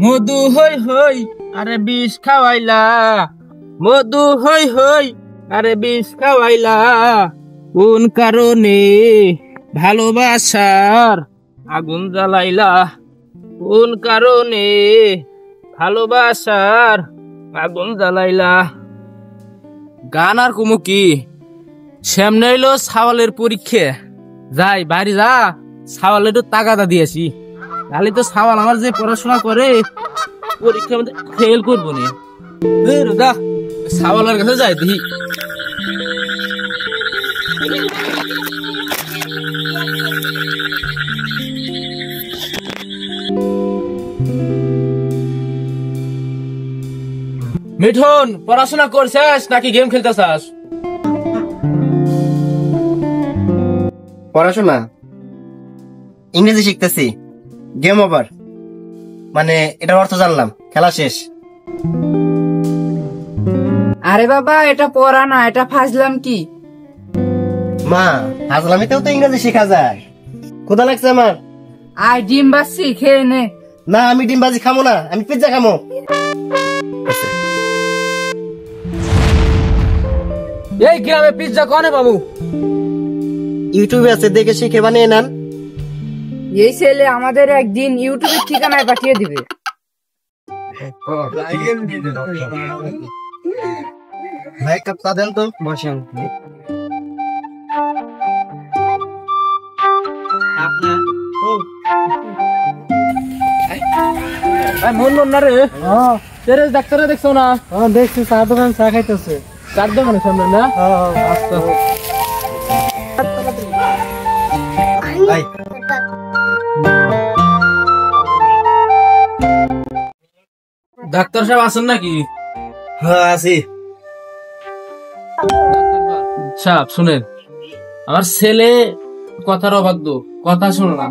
মধু হই হই আরে বিষ খাওয়াইলা, মধু হই হই আরে বিষ খাওয়াইলা, কোন কারণে ভালোবাসার আগুন জ্বালাইলা, কোন কারণে ভালোবাসার আগুন জ্বালাইলা। গান আর কুমু কি, সামনে এলো সাওয়ালের পরীক্ষা, যাই বাড়ি যা সাওয়ালের একটু তাগাদা দিয়েছি, তাহলে তো সাওয়াল আমার যে পড়াশোনা করে পরীক্ষার মধ্যে ফেল করবো না। সাওয়ালের কাছে যাই দেখি। মিঠুন, পড়াশোনা করছিস নাকি গেম খেলতেছিস? পড়াশোনা ইংরেজি শিখতেছি। গেম ওভার মানে এটার অর্থ জানলাম, খেলা শেষ। আরে বাবা, এটা পড়া না, এটা ফাজলাম। কি মা, হাজলামিতেও তো ইংরেজি শেখা যায়। ক্ষুধা লাগছে আমার। আই ডিম বাসি খেয়ে নে। না, আমি ডিম ভাজি খামো না, আমি পিজ্জা খামো। এই গ্রামে পিজ্জা কনে বাবু? ইউটিউবে আছে, দেখে শিখে বানিয়ে নেন। এই ছেলে আমাদের একদিন ইউটিউবের ঠিকানায় পাঠিয়ে দিবে। ভাই কাপ চা দেন তো, বসেন। মন মন না রে, ডাক্তারে দেখছো না? দেখছি, চার দোকান চা খাইতেছে। চার দোকানের সামনে না? আচ্ছা। ডাক্তার সাহেব আছেন নাকি? হ্যাঁ আছি। সাহেব শুনেন, আমার ছেলে কথার অবাধ্য, কথা শোনো না,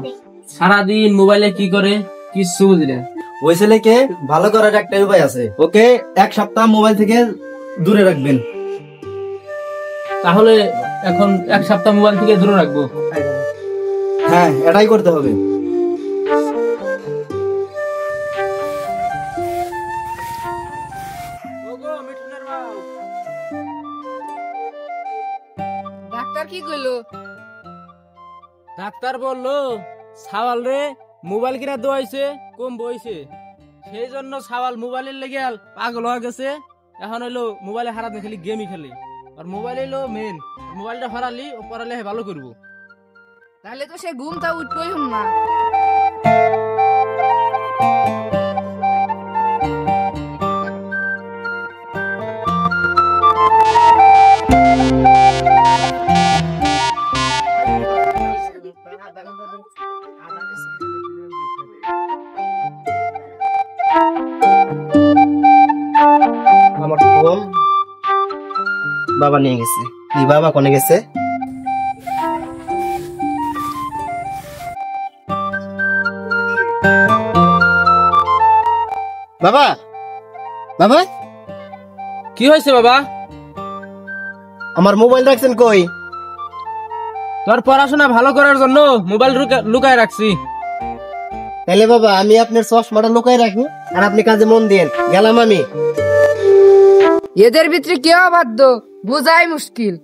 সারাদিন মোবাইলে কি করে কিছু বুঝলেন। ওই ছেলেকে ভালো করার একটা উপায় আছে, ওকে এক সপ্তাহ মোবাইল থেকে দূরে রাখবেন। তাহলে এখন এক সপ্তাহ মোবাইল থেকে দূরে রাখবো? হ্যাঁ, এটাই করতে হবে। ডাক্তার কি কইলো? ডাক্তার বললো সাওয়াল রে মোবাইল কিনা দোয়াইছে কম বইছে, সেই জন্য সাওয়াল মোবাইলের লেগে পাগল হয়ে গেছে। এখন হইলো মোবাইলে হারাতে খালি গেমই খেলে, আর মোবাইল হইলো মেন, মোবাইলটা হারালি ও পড়ালে ভালো করবো। তাহলে তো সে ঘুমটা উঠবই না। আমার ফোন বাবা নিয়ে গেছে। এই বাবা কোনে গেছে? বাবা, বাবা কি হয়েছে বাবা? আমার মোবাইল রাখছেন কই? তোর পড়াশোনা ভালো করার জন্য মোবাইল লুকায় রাখছি। তাহলে বাবা আমি আপনার চশমাটা লুকাই রাখি, আর আপনি কাজে মন দিয়েন। গেলাম আমি। এদের ভিতরে কেউ বাধ্য, বোঝাই মুশকিল।